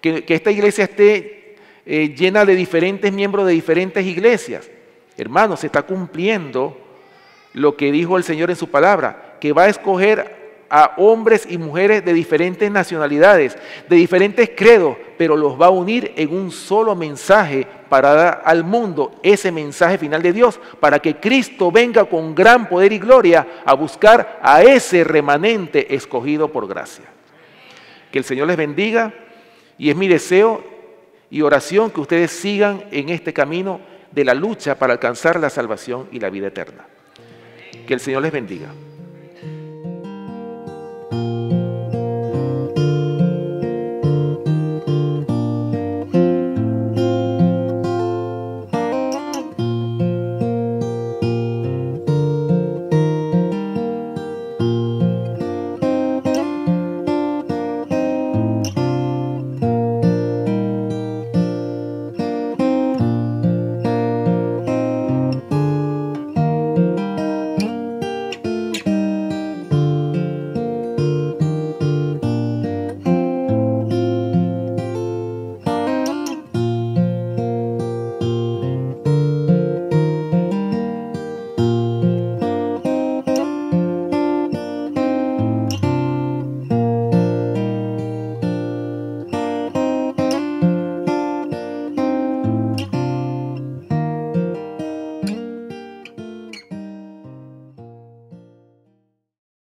que esta iglesia esté llena de diferentes miembros de diferentes iglesias. Hermanos, se está cumpliendo lo que dijo el Señor en su palabra, que va a escoger a hombres y mujeres de diferentes nacionalidades, de diferentes credos, pero los va a unir en un solo mensaje para dar al mundo ese mensaje final de Dios, para que Cristo venga con gran poder y gloria a buscar a ese remanente escogido por gracia. Que el Señor les bendiga, y es mi deseo y oración que ustedes sigan en este camino de la lucha para alcanzar la salvación y la vida eterna. Que el Señor les bendiga.